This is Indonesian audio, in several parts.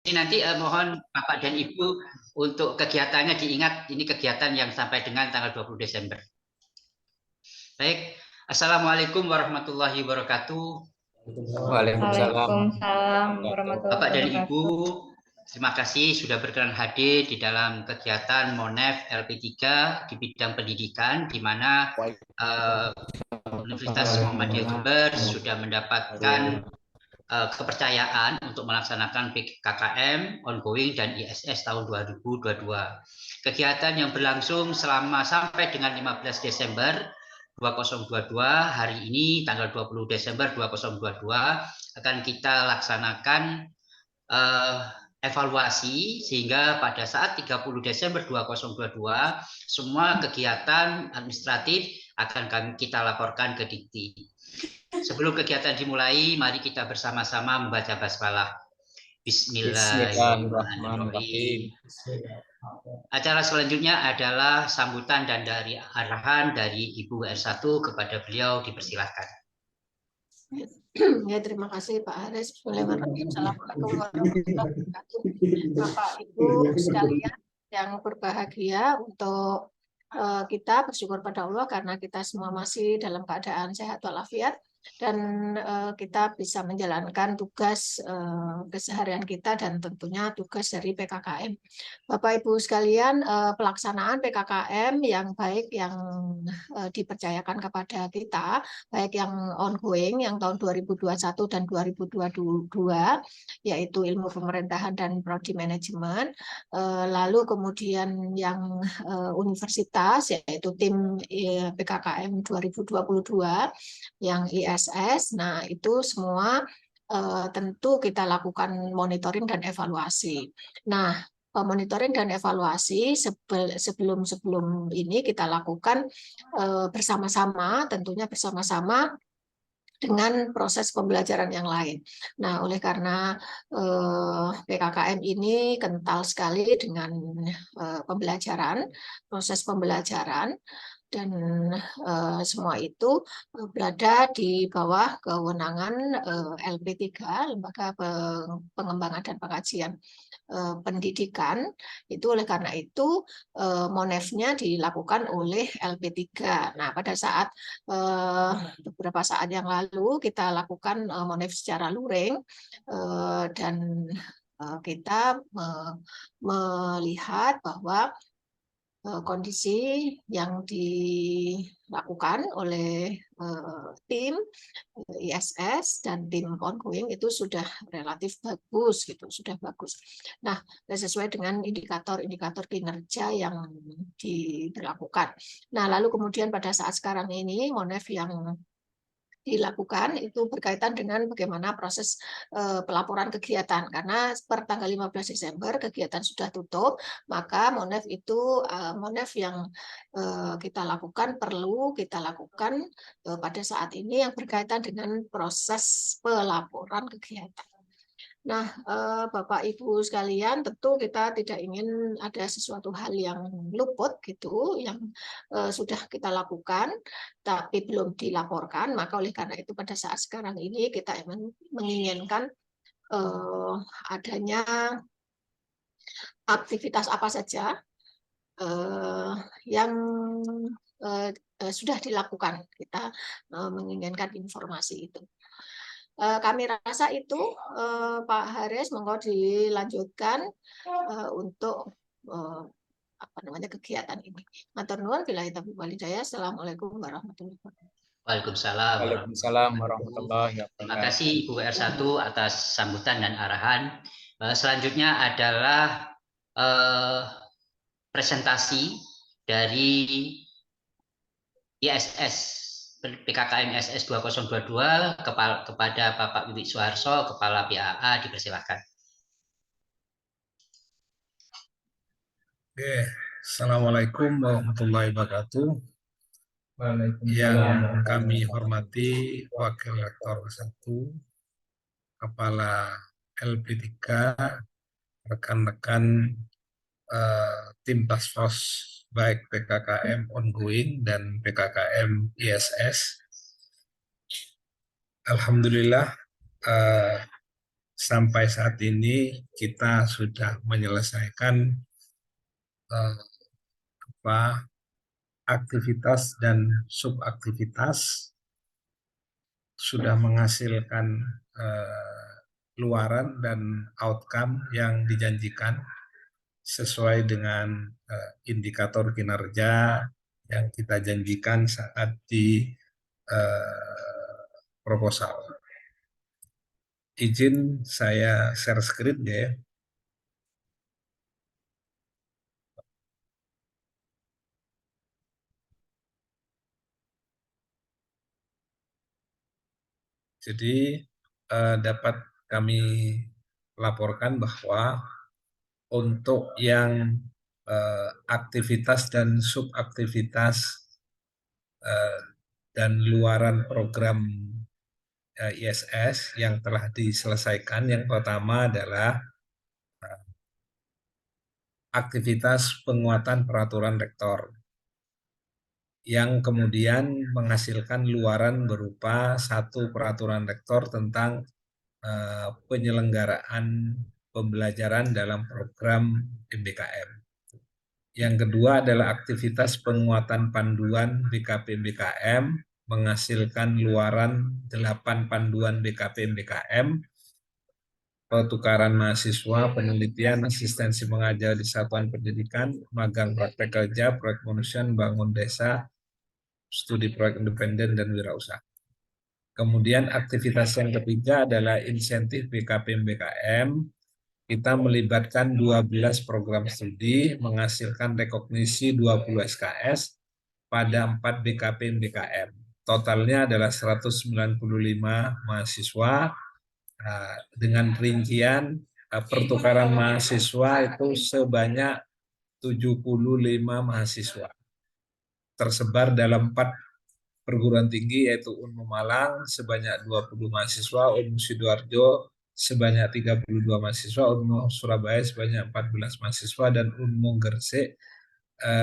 Ini nanti mohon Bapak dan Ibu untuk kegiatannya diingat, ini kegiatan yang sampai dengan tanggal 20 Desember. Baik, Assalamualaikum warahmatullahi wabarakatuh. Waalaikumsalam warahmatullahi Bapak dan Ibu, wabarakatuh. terima kasih sudah berkenan hadir di dalam kegiatan Monef LP3 di bidang pendidikan, di mana Universitas Muhammadiyah Jember sudah mendapatkan kepercayaan untuk melaksanakan PKKM ongoing dan ISS tahun 2022. Kegiatan yang berlangsung selama sampai dengan 15 Desember 2022, hari ini tanggal 20 Desember 2022 akan kita laksanakan evaluasi sehingga pada saat 30 Desember 2022 semua kegiatan administratif akan kita laporkan ke Dikti. Sebelum kegiatan dimulai, mari kita bersama-sama membaca basmalah. Bismillahirrahmanirrahim. Acara selanjutnya adalah sambutan dan dari arahan dari Ibu R1 kepada beliau, dipersilahkan. Ya, terima kasih Pak Haris. Bismillahirrahmanirrahim. Assalamualaikum warahmatullahi wabarakatuh. Bapak Ibu sekalian yang berbahagia, untuk kita bersyukur pada Allah karena kita semua masih dalam keadaan sehat walafiat dan kita bisa menjalankan tugas keseharian kita dan tentunya tugas dari PKKM. Bapak Ibu sekalian, pelaksanaan PKKM yang baik yang dipercayakan kepada kita, baik yang ongoing yang tahun 2021 dan 2022, yaitu ilmu pemerintahan dan prodi manajemen, lalu kemudian yang universitas yaitu tim PKKM 2022 yang ISS. Nah, itu semua tentu kita lakukan monitoring dan evaluasi. Nah, monitoring dan evaluasi sebelum ini kita lakukan bersama-sama, tentunya bersama-sama dengan proses pembelajaran yang lain. Nah, oleh karena PKKM ini kental sekali dengan pembelajaran, proses pembelajaran, dan semua itu berada di bawah kewenangan LP3, Lembaga Pengembangan dan Pengkajian Pendidikan. Itu oleh karena itu monefnya dilakukan oleh LP3. Nah, pada saat beberapa saat yang lalu kita lakukan monef secara luring dan kita melihat bahwa kondisi yang dilakukan oleh tim ISS dan tim ongoing itu sudah relatif bagus gitu, sudah bagus. Nah, sesuai dengan indikator-indikator kinerja yang dilakukan. Nah, lalu kemudian pada saat sekarang ini monef yang dilakukan itu berkaitan dengan bagaimana proses pelaporan kegiatan, karena per tanggal 15 Desember kegiatan sudah tutup, maka monef itu monef yang kita lakukan perlu kita lakukan pada saat ini yang berkaitan dengan proses pelaporan kegiatan. Nah, Bapak Ibu sekalian, tentu kita tidak ingin ada sesuatu hal yang luput gitu, yang sudah kita lakukan tapi belum dilaporkan. Maka oleh karena itu pada saat sekarang ini kita menginginkan adanya aktivitas apa saja yang sudah dilakukan. Kita menginginkan informasi itu. Kami rasa itu Pak Haris, monggo dilanjutkan untuk apa namanya kegiatan ini. Matur nuwun, billahi taufiq wal hidayah. Assalamualaikum warahmatullahi wabarakatuh. Waalaikumsalam warahmatullahi wabarakatuh. Terima kasih Ibu R1 atas sambutan dan arahan. Selanjutnya adalah presentasi dari ISS PKKM ISS 2022 kepada Bapak Wiwik Suharso, Kepala PAA, dipersilakan. Oke, Assalamualaikum warahmatullahi wabarakatuh. Yang kami hormati Wakil Rektor 1, Kepala LP3, rekan-rekan tim task force baik PKKM ongoing dan PKKM ISS. Alhamdulillah sampai saat ini kita sudah menyelesaikan aktivitas dan subaktivitas, sudah menghasilkan luaran dan outcome yang dijanjikan sesuai dengan indikator kinerja yang kita janjikan saat di proposal. Izin saya share screen ya. Jadi dapat kami laporkan bahwa untuk yang aktivitas dan subaktivitas dan luaran program ISS yang telah diselesaikan, yang pertama adalah aktivitas penguatan peraturan rektor, yang kemudian menghasilkan luaran berupa satu peraturan rektor tentang penyelenggaraan pembelajaran dalam program MBKM. Yang kedua adalah aktivitas penguatan panduan BKP MBKM, menghasilkan luaran 8 panduan BKP MBKM, pertukaran mahasiswa, penelitian, asistensi mengajar di satuan pendidikan, magang praktek kerja, proyek kemanusiaan, bangun desa, studi proyek independen, dan wirausaha. Kemudian aktivitas yang ketiga adalah insentif BKP MBKM. Kita melibatkan 12 program studi, menghasilkan rekognisi 20 SKS pada 4 BKP MBKM. Totalnya adalah 195 mahasiswa, dengan rincian pertukaran mahasiswa itu sebanyak 75 mahasiswa. Tersebar dalam 4 perguruan tinggi, yaitu Unmu Malang sebanyak 20 mahasiswa, Unmu Sidoarjo sebanyak 32 mahasiswa, Unmu Surabaya sebanyak 14 mahasiswa, dan Unmu Gresik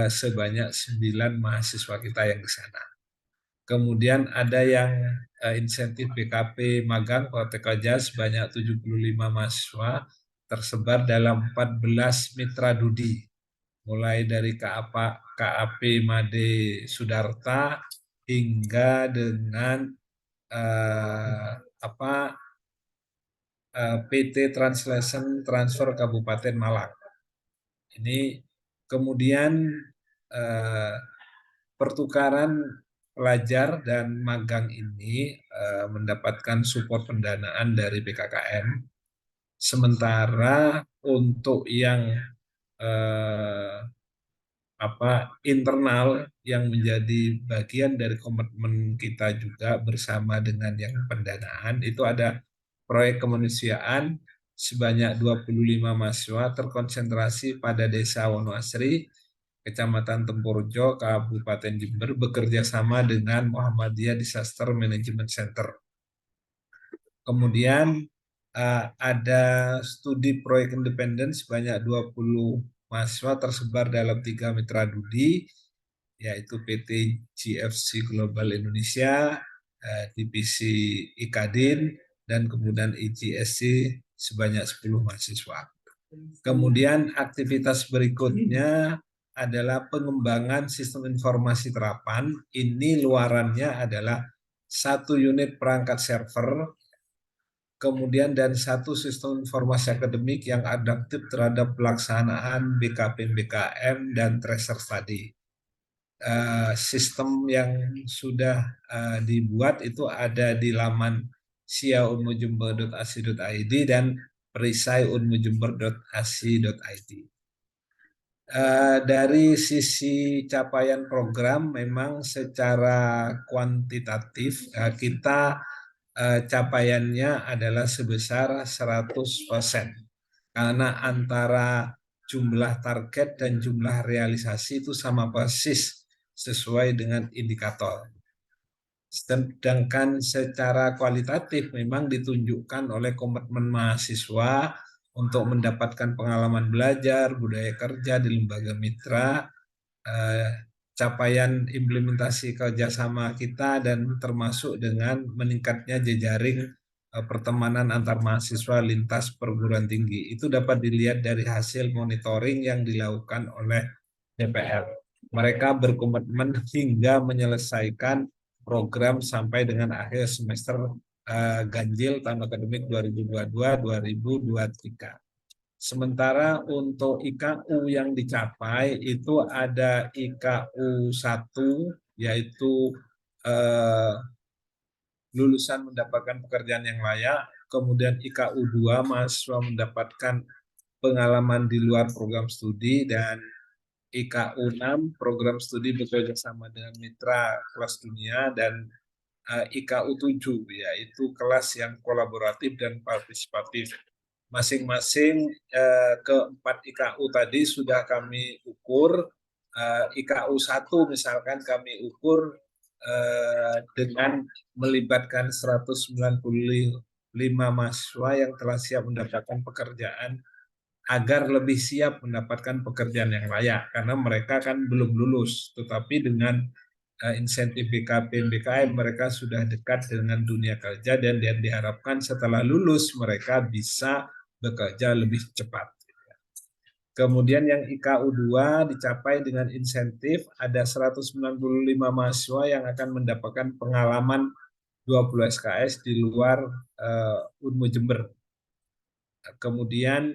sebanyak 9 mahasiswa kita yang di sana. Kemudian ada yang insentif BKP magang praktek kerja sebanyak 75 mahasiswa, tersebar dalam 14 mitra Dudi, mulai dari KAP Made Sudarta hingga dengan PT Translation Transfer Kabupaten Malang. Ini kemudian pertukaran pelajar dan magang ini mendapatkan support pendanaan dari BKKM. Sementara untuk yang internal yang menjadi bagian dari komitmen kita juga bersama dengan yang pendanaan, itu ada proyek kemanusiaan sebanyak 25 mahasiswa terkonsentrasi pada Desa Wonoasri, Kecamatan Tempurjo, Kabupaten Jember, bekerja sama dengan Muhammadiyah Disaster Management Center. Kemudian ada studi proyek independen sebanyak 20 mahasiswa tersebar dalam 3 mitra Dudi, yaitu PT GFC Global Indonesia, Divisi Ikadin, dan kemudian IGSC sebanyak 10 mahasiswa. Kemudian aktivitas berikutnya adalah pengembangan sistem informasi terapan. Ini luarannya adalah 1 unit perangkat server, kemudian dan 1 sistem informasi akademik yang adaptif terhadap pelaksanaan BKP MBKM dan tracer study. Sistem yang sudah dibuat itu ada di laman sia.unmujember.ac.id dan perisai.unmujember.ac.id. Dari sisi capaian program, memang secara kuantitatif kita capaiannya adalah sebesar 100%. Karena antara jumlah target dan jumlah realisasi itu sama persis sesuai dengan indikator. Sedangkan secara kualitatif memang ditunjukkan oleh komitmen mahasiswa untuk mendapatkan pengalaman belajar, budaya kerja di lembaga mitra, capaian implementasi kerjasama kita, dan termasuk dengan meningkatnya jejaring pertemanan antar mahasiswa lintas perguruan tinggi. Itu dapat dilihat dari hasil monitoring yang dilakukan oleh DPR. Mereka berkomitmen hingga menyelesaikan program sampai dengan akhir semester ganjil tahun akademik 2022-2023. Sementara untuk IKU yang dicapai itu ada IKU 1 yaitu lulusan mendapatkan pekerjaan yang layak, kemudian IKU 2 mahasiswa mendapatkan pengalaman di luar program studi, dan IKU 6 program studi bekerja sama dengan mitra kelas dunia, dan IKU 7 yaitu kelas yang kolaboratif dan partisipatif. Masing-masing keempat IKU tadi sudah kami ukur. IKU 1 misalkan kami ukur dengan melibatkan 195 mahasiswa yang telah siap mendapatkan pekerjaan agar lebih siap mendapatkan pekerjaan yang layak, karena mereka kan belum lulus, tetapi dengan insentif BKP BKM mereka sudah dekat dengan dunia kerja, dan diharapkan setelah lulus mereka bisa bekerja lebih cepat. Kemudian yang IKU 2 dicapai dengan insentif, ada 195 mahasiswa yang akan mendapatkan pengalaman 20 SKS di luar Unmu Jember. Kemudian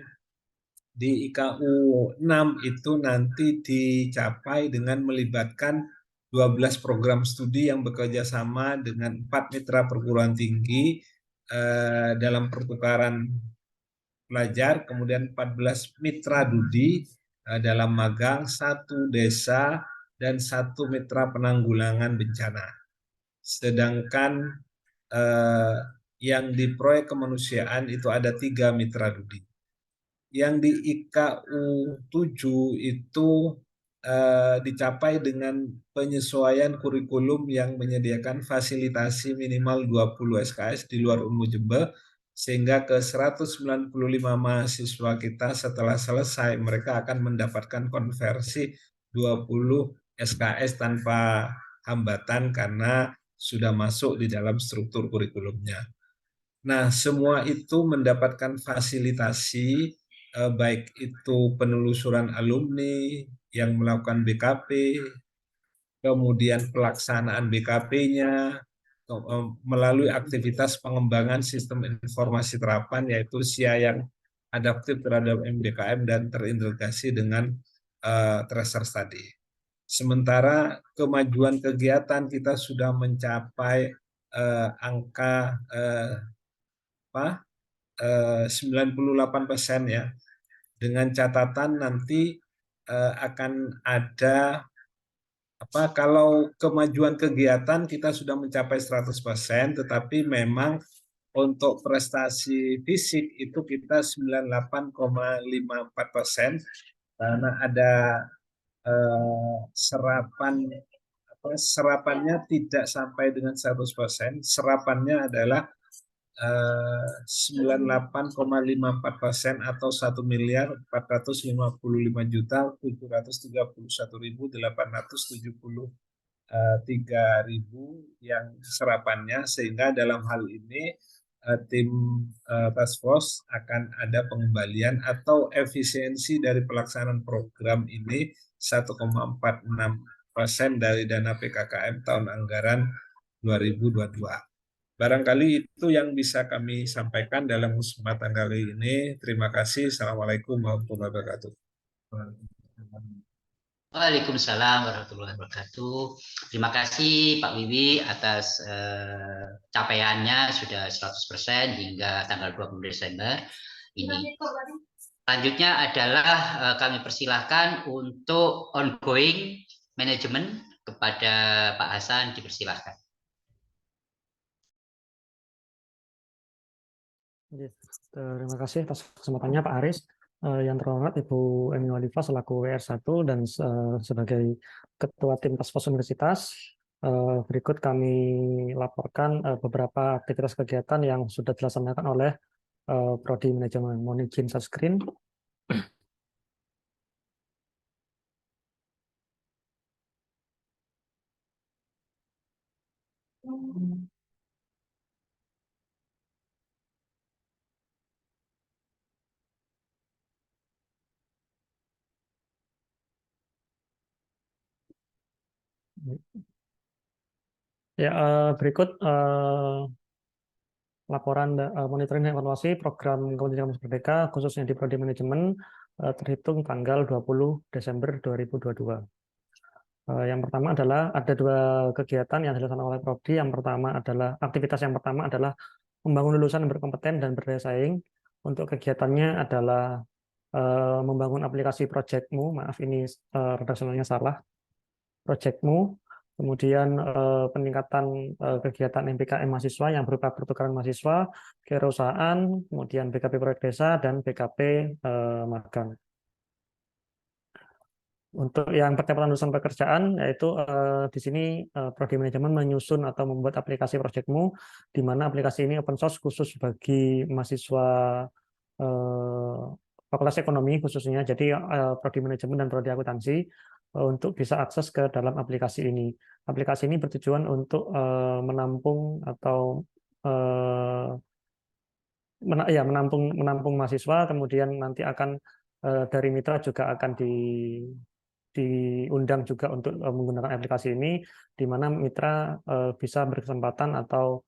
di IKU 6 itu nanti dicapai dengan melibatkan 12 program studi yang bekerja sama dengan 4 mitra perguruan tinggi dalam pertukaran pelajar, kemudian 14 mitra dudi dalam magang, 1 desa, dan 1 mitra penanggulangan bencana. Sedangkan yang di proyek kemanusiaan itu ada 3 mitra dudi. Yang di IKU 7 itu dicapai dengan penyesuaian kurikulum yang menyediakan fasilitasi minimal 20 SKS di luar Unmu Jember, sehingga ke 195 mahasiswa kita setelah selesai mereka akan mendapatkan konversi 20 SKS tanpa hambatan karena sudah masuk di dalam struktur kurikulumnya. Nah, semua itu mendapatkan fasilitasi baik itu penelusuran alumni yang melakukan BKP, kemudian pelaksanaan BKP-nya, melalui aktivitas pengembangan sistem informasi terapan yaitu SIA yang adaptif terhadap MDKM dan terintegrasi dengan tracer tadi. Sementara kemajuan kegiatan kita sudah mencapai angka 98% ya, dengan catatan nanti akan ada kalau kemajuan kegiatan kita sudah mencapai 100%, tetapi memang untuk prestasi fisik itu kita 98,54% karena ada serapannya tidak sampai dengan 100%, serapannya adalah 98,54% atau 1.455.731.873 yang serapannya, sehingga dalam hal ini tim task force akan ada pengembalian atau efisiensi dari pelaksanaan program ini 1,46% dari dana PKKM tahun anggaran 2022. Barangkali itu yang bisa kami sampaikan dalam kesempatan kali ini. Terima kasih. Assalamualaikum warahmatullahi wabarakatuh. Waalaikumsalam warahmatullahi wabarakatuh. Terima kasih Pak Wiwi atas capaiannya sudah 100% hingga tanggal 20 Desember ini. Selanjutnya adalah kami persilahkan untuk ongoing manajemen kepada Pak Hasan, dipersilahkan. Terima kasih atas kesempatannya Pak Aris. Yang terhormat Ibu Emi Walifah selaku WR1 dan sebagai Ketua Tim Task Force Universitas, berikut kami laporkan beberapa aktivitas kegiatan yang sudah dilaksanakan oleh Prodi Manajemen. Mohon izin share screen. Ya, berikut laporan monitoring dan evaluasi program Kementerian Kampus Merdeka khususnya di Prodi Manajemen terhitung tanggal 20 Desember 2022. Yang pertama adalah ada dua kegiatan yang dilaksanakan oleh Prodi. Yang pertama adalah aktivitas yang pertama adalah membangun lulusan yang berkompeten dan berdaya saing. Untuk kegiatannya adalah membangun aplikasi Projectmu. Maaf ini redaksionalnya salah. Projectmu. Kemudian peningkatan kegiatan MPKM mahasiswa yang berupa pertukaran mahasiswa, kewirausahaan, kemudian BKP proyek desa dan BKP magang. Untuk yang percepatan lulusan pekerjaan, yaitu di sini Prodi Manajemen menyusun atau membuat aplikasi Projectmu, di mana aplikasi ini open source khusus bagi mahasiswa Fakultas Ekonomi khususnya. Jadi Prodi Manajemen dan Prodi Akuntansi untuk bisa akses ke dalam aplikasi ini. Aplikasi ini bertujuan untuk menampung atau menampung mahasiswa, kemudian nanti akan dari mitra juga akan diundang juga untuk menggunakan aplikasi ini, di mana mitra bisa berkesempatan atau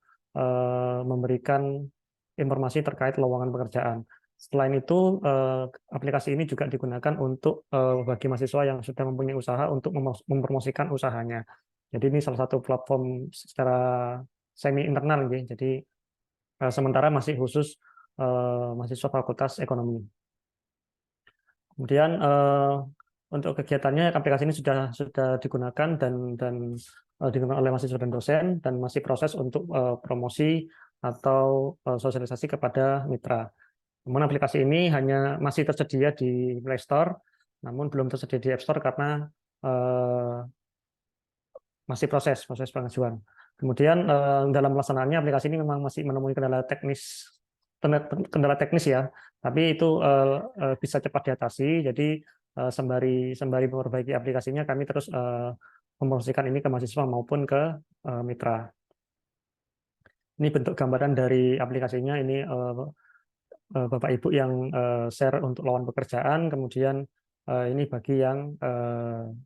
memberikan informasi terkait lowongan pekerjaan. Selain itu, aplikasi ini juga digunakan untuk bagi mahasiswa yang sudah mempunyai usaha untuk mempromosikan usahanya. Jadi ini salah satu platform secara semi internal, jadi sementara masih khusus mahasiswa Fakultas Ekonomi. Kemudian untuk kegiatannya aplikasi ini sudah digunakan dan digunakan oleh mahasiswa dan dosen dan masih proses untuk promosi atau sosialisasi kepada mitra. Namun aplikasi ini hanya masih tersedia di Play Store, namun belum tersedia di App Store karena masih proses pengajuan. Kemudian dalam pelaksanaannya aplikasi ini memang masih menemui kendala teknis ya, tapi itu bisa cepat diatasi. Jadi sembari memperbaiki aplikasinya, kami terus mempromosikan ini ke mahasiswa maupun ke mitra. Ini bentuk gambaran dari aplikasinya. Ini Bapak Ibu yang share untuk lowongan pekerjaan, kemudian ini bagi yang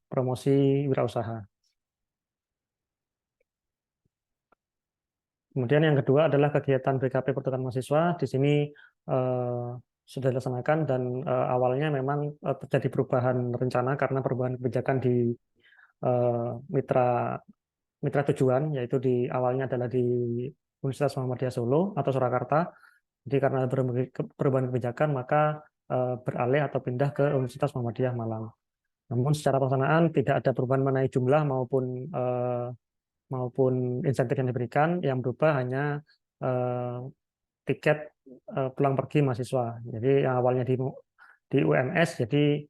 promosi wirausaha. Kemudian yang kedua adalah kegiatan BKP pertukaran mahasiswa. Di sini sudah dilaksanakan dan awalnya memang terjadi perubahan rencana karena perubahan kebijakan di mitra tujuan, yaitu di awalnya adalah di Universitas Muhammadiyah Solo atau Surakarta. Jadi karena perubahan kebijakan maka beralih atau pindah ke Universitas Muhammadiyah Malang. Namun secara pelaksanaan tidak ada perubahan mengenai jumlah maupun insentif yang diberikan, yang berubah hanya tiket pulang pergi mahasiswa. Jadi yang awalnya di UMS, jadi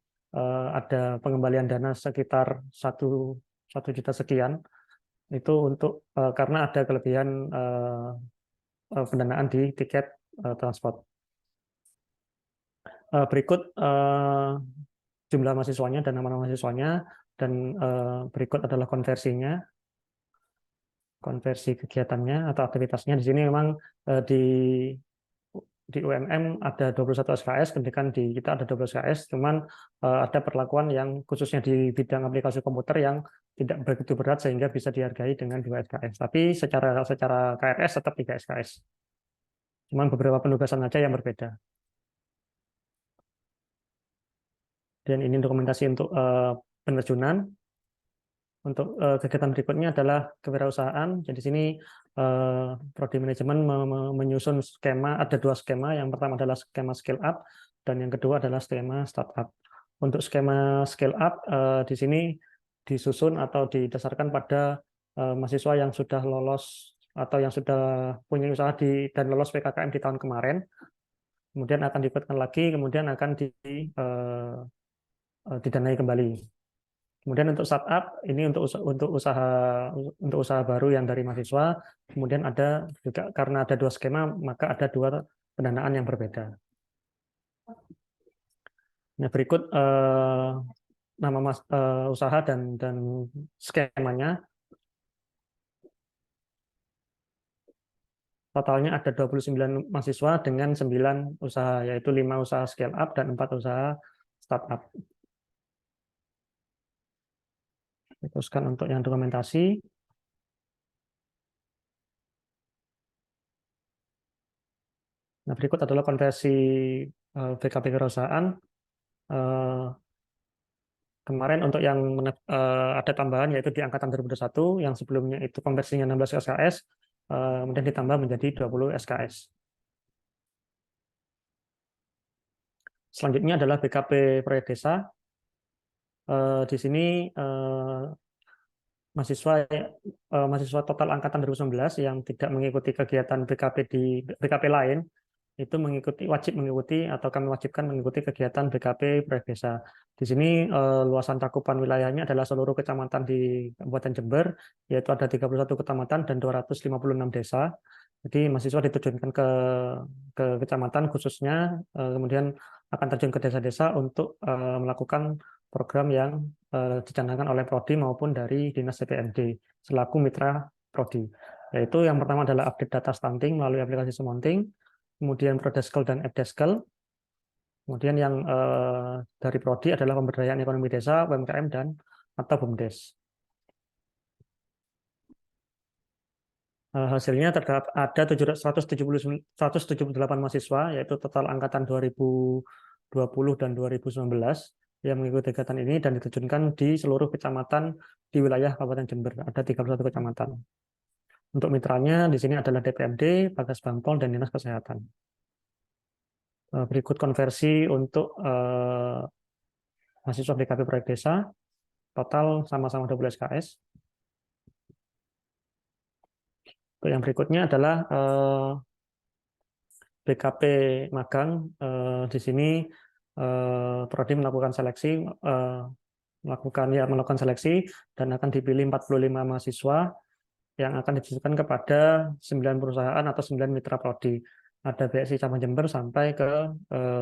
ada pengembalian dana sekitar 1 juta sekian, itu untuk karena ada kelebihan pendanaan di tiket transport. Berikut jumlah mahasiswanya dan nama mahasiswanya, dan berikut adalah konversi kegiatannya atau aktivitasnya. Di sini memang di UMM ada 21 SKS, kemudian di kita ada 12 SKS, cuman ada perlakuan yang khususnya di bidang aplikasi komputer yang tidak begitu berat sehingga bisa dihargai dengan 2 SKS. Tapi secara KRS tetap 3 SKS. Cuman beberapa penugasan saja yang berbeda. Dan ini dokumentasi untuk penerjunan. Untuk kegiatan berikutnya adalah kewirausahaan. Jadi sini Prodi Manajemen menyusun skema, ada 2 skema. Yang pertama adalah skema scale up dan yang kedua adalah skema startup. Untuk skema scale up di sini disusun atau didasarkan pada mahasiswa yang sudah lolos atau yang sudah punya usaha dan lolos PKKM di tahun kemarin. Kemudian akan diikutkan lagi, kemudian akan didanai kembali. Kemudian untuk startup ini untuk usaha baru yang dari mahasiswa. Kemudian ada juga karena ada 2 skema maka ada 2 pendanaan yang berbeda. Nah, berikut nama usaha dan skemanya. Totalnya ada 29 mahasiswa dengan 9 usaha, yaitu 5 usaha scale up dan 4 usaha startup. Teruskan untuk yang dokumentasi. Nah, berikut adalah konversi BKP perusahaan. Kemarin untuk yang ada tambahan yaitu di angkatan 2021, yang sebelumnya itu konversinya 16 SKS, kemudian ditambah menjadi 20 SKS. Selanjutnya adalah BKP proyek desa. Di sini mahasiswa total angkatan 2019 yang tidak mengikuti kegiatan BKP lain itu wajib mengikuti atau kami wajibkan mengikuti kegiatan BKP proyek desa. Di sini luasan cakupan wilayahnya adalah seluruh kecamatan di Kabupaten Jember, yaitu ada 31 kecamatan dan 256 desa. Jadi mahasiswa ditujukan ke kecamatan khususnya, kemudian akan terjun ke desa-desa untuk melakukan program yang dicanangkan oleh Prodi maupun dari Dinas CPND selaku mitra Prodi. Yaitu yang pertama adalah update data stunting melalui aplikasi Semonting, kemudian Prodeskel dan Appdeskel. Kemudian yang dari Prodi adalah pemberdayaan ekonomi desa, UMKM, dan atau BUMDes. Hasilnya terdapat ada 178 mahasiswa, yaitu total angkatan 2020 dan 2019 yang mengikuti kegiatan ini dan diterjunkan di seluruh kecamatan di wilayah Kabupaten Jember. Ada 31 kecamatan. Untuk mitranya di sini adalah DPMD, Bagas Bangpol, dan Dinas Kesehatan. Berikut konversi untuk mahasiswa BKP proyek desa, total sama-sama 20 SKS. Untuk yang berikutnya adalah BKP magang. Di sini Prodi melakukan seleksi, melakukan seleksi dan akan dipilih 45 mahasiswa yang akan ditujukan kepada 9 perusahaan atau 9 mitra Prodi. Ada BSI Cabang Jember sampai ke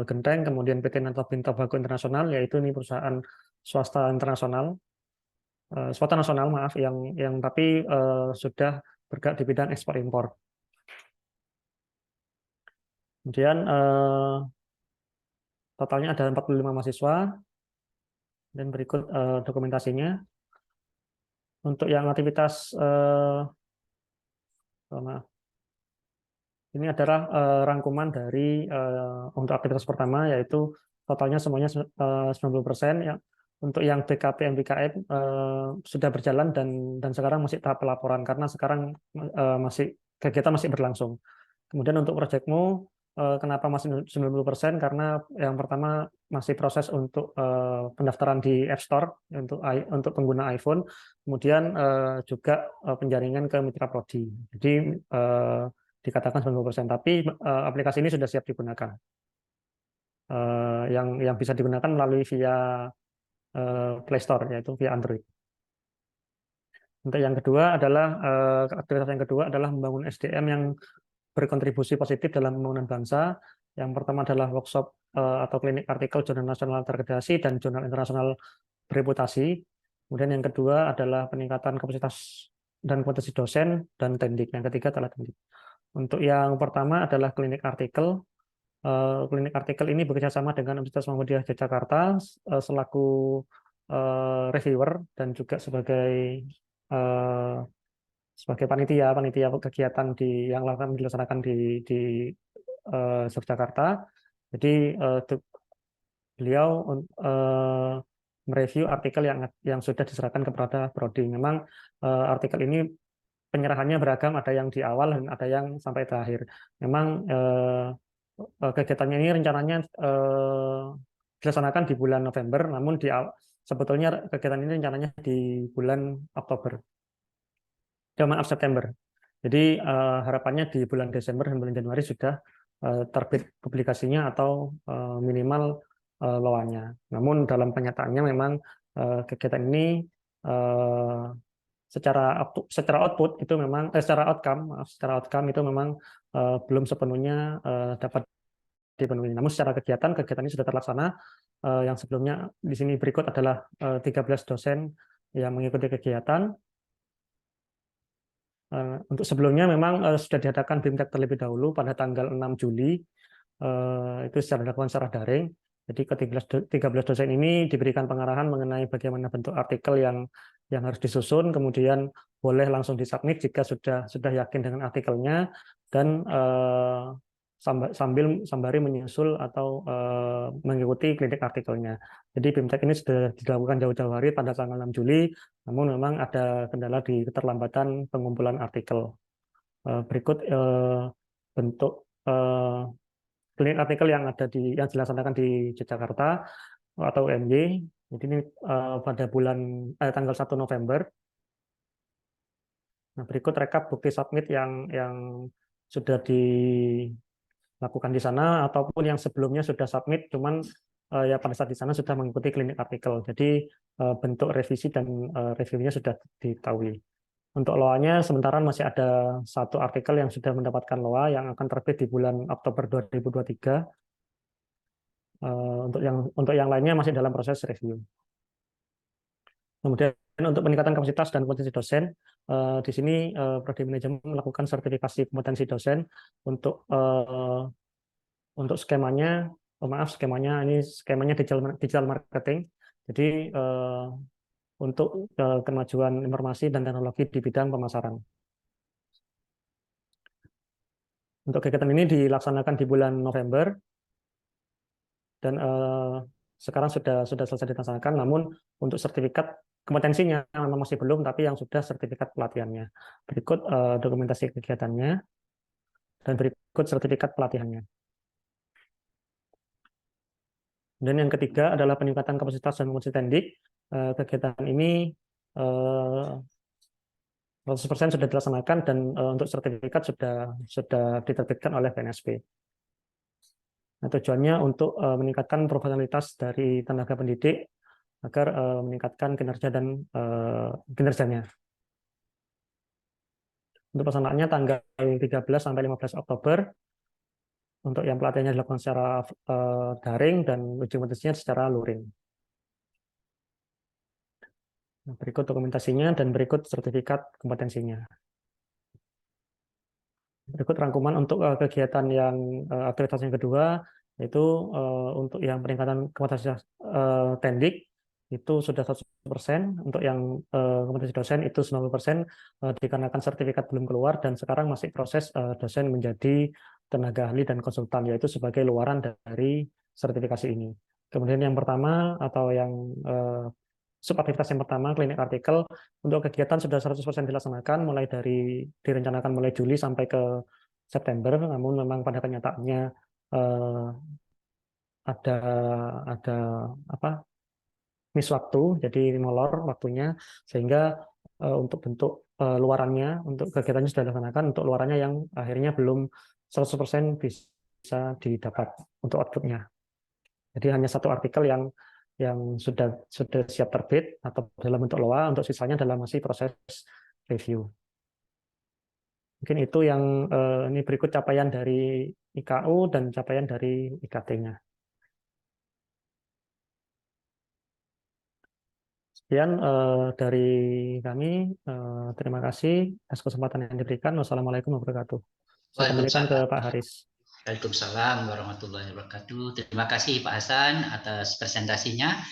Genteng, kemudian PT Nantobin Tobacco Internasional, yaitu ini perusahaan swasta internasional, swasta nasional maaf, yang tapi sudah bergerak di bidang ekspor impor. Kemudian totalnya ada 45 mahasiswa dan berikut dokumentasinya. Untuk yang aktivitas ini adalah rangkuman dari untuk aktivitas pertama, yaitu totalnya semuanya 90%. Untuk yang BKP MBKM sudah berjalan dan sekarang masih tahap pelaporan karena sekarang kegiatan masih berlangsung. Kemudian untuk proyekmu, kenapa masih 90%? Karena yang pertama masih proses untuk pendaftaran di App Store untuk pengguna iPhone, kemudian juga penjaringan ke mitra Prodi. Jadi dikatakan 90%, tapi aplikasi ini sudah siap digunakan. Yang bisa digunakan melalui via Play Store, yaitu via Android. Untuk yang kedua adalah aktivitas yang kedua adalah membangun SDM yang berkontribusi positif dalam pembangunan bangsa. Yang pertama adalah workshop atau klinik artikel jurnal nasional terakreditasi dan jurnal internasional bereputasi. Kemudian yang kedua adalah peningkatan kapasitas dan kompetensi dosen dan tendik. Yang ketiga adalah tendik. Untuk yang pertama adalah klinik artikel. Klinik artikel ini bekerjasama dengan Universitas Muhammadiyah Yogyakarta selaku reviewer dan juga sebagai panitia kegiatan yang akan dilaksanakan di Yogyakarta. Jadi beliau mereview artikel yang sudah diserahkan kepada Prodi. Memang artikel ini penyerahannya beragam, ada yang di awal dan ada yang sampai terakhir. Memang kegiatannya ini rencananya dilaksanakan di bulan November, namun sebetulnya kegiatan ini rencananya di bulan Oktober. Maaf, September. Jadi harapannya di bulan Desember dan bulan Januari sudah terbit publikasinya atau minimal lawannya. Namun dalam kenyataannya memang kegiatan ini secara output itu memang secara outcome itu memang belum sepenuhnya dapat dipenuhi. Namun secara kegiatan ini sudah terlaksana. Yang sebelumnya di sini berikut adalah 13 dosen yang mengikuti kegiatan. Untuk sebelumnya memang sudah diadakan BIMTEK terlebih dahulu pada tanggal 6 Juli, itu dilakukan secara daring. Jadi ke 13 dosen ini diberikan pengarahan mengenai bagaimana bentuk artikel yang harus disusun, kemudian boleh langsung disubmit jika sudah yakin dengan artikelnya, dan sambari menyusul atau mengikuti klinik artikelnya. Jadi BIMTEK ini sudah dilakukan jauh-jauh hari pada tanggal 6 Juli, namun memang ada kendala di keterlambatan pengumpulan artikel. Berikut bentuk klinik artikel yang dilaksanakan di Yogyakarta atau UMY. Jadi ini pada tanggal 1 November. Nah, berikut rekap bukti submit yang sudah dilakukan di sana ataupun yang sebelumnya sudah submit, cuman ya pada saat di sana sudah mengikuti klinik artikel. Jadi bentuk revisi dan reviewnya sudah diketahui. Untuk LOA-nya sementara masih ada satu artikel yang sudah mendapatkan LOA yang akan terbit di bulan Oktober 2023. Untuk yang lainnya masih dalam proses review. Kemudian untuk peningkatan kapasitas dan kompetensi dosen, di sini Prodi Manajemen melakukan sertifikasi kompetensi dosen untuk skemanya. Skemanya digital marketing. Jadi untuk kemajuan informasi dan teknologi di bidang pemasaran. Untuk kegiatan ini dilaksanakan di bulan November dan sekarang sudah selesai dilaksanakan, namun untuk sertifikat kompetensinya memang masih belum, tapi yang sudah sertifikat pelatihannya. Berikut dokumentasi kegiatannya dan berikut sertifikat pelatihannya. Dan yang ketiga adalah peningkatan kapasitas dan kompetensi tendik. Kegiatan ini 100% sudah dilaksanakan dan untuk sertifikat sudah diterbitkan oleh BNSP. Nah, tujuannya untuk meningkatkan profesionalitas dari tenaga pendidik agar meningkatkan kinerja dan kinerjanya. Untuk pelaksanaannya tanggal 13 sampai 15 Oktober. Untuk yang pelatihannya dilakukan secara daring dan uji kompetensinya secara luring. Berikut dokumentasinya dan berikut sertifikat kompetensinya. Berikut rangkuman untuk kegiatan aktivitas yang kedua, yaitu untuk yang peningkatan kompetensi tendik itu sudah 100%, untuk yang kompetensi dosen itu 90%, dikarenakan sertifikat belum keluar dan sekarang masih proses dosen menjadi tenaga ahli dan konsultan, yaitu sebagai luaran dari sertifikasi ini. Kemudian yang pertama atau yang subaktivitas yang pertama, klinik artikel, untuk kegiatan sudah 100% dilaksanakan, direncanakan mulai Juli sampai ke September, namun memang pada kenyataannya ada miss waktu, jadi molor waktunya, sehingga untuk bentuk luarannya, untuk kegiatannya sudah dilaksanakan, untuk luarannya yang akhirnya belum 100% bisa didapat untuk outputnya. Jadi hanya satu artikel yang sudah siap terbit atau dalam bentuk LOA, untuk sisanya dalam masih proses review. Mungkin itu yang ini berikut capaian dari IKU dan capaian dari IKT-nya. Sekian dari kami. Terima kasih atas kesempatan yang diberikan. Wassalamualaikum warahmatullahi wabarakatuh. Saya kembalikan ke Pak Haris. Waalaikumsalam warahmatullahi wabarakatuh. Terima kasih Pak Hasan atas presentasinya.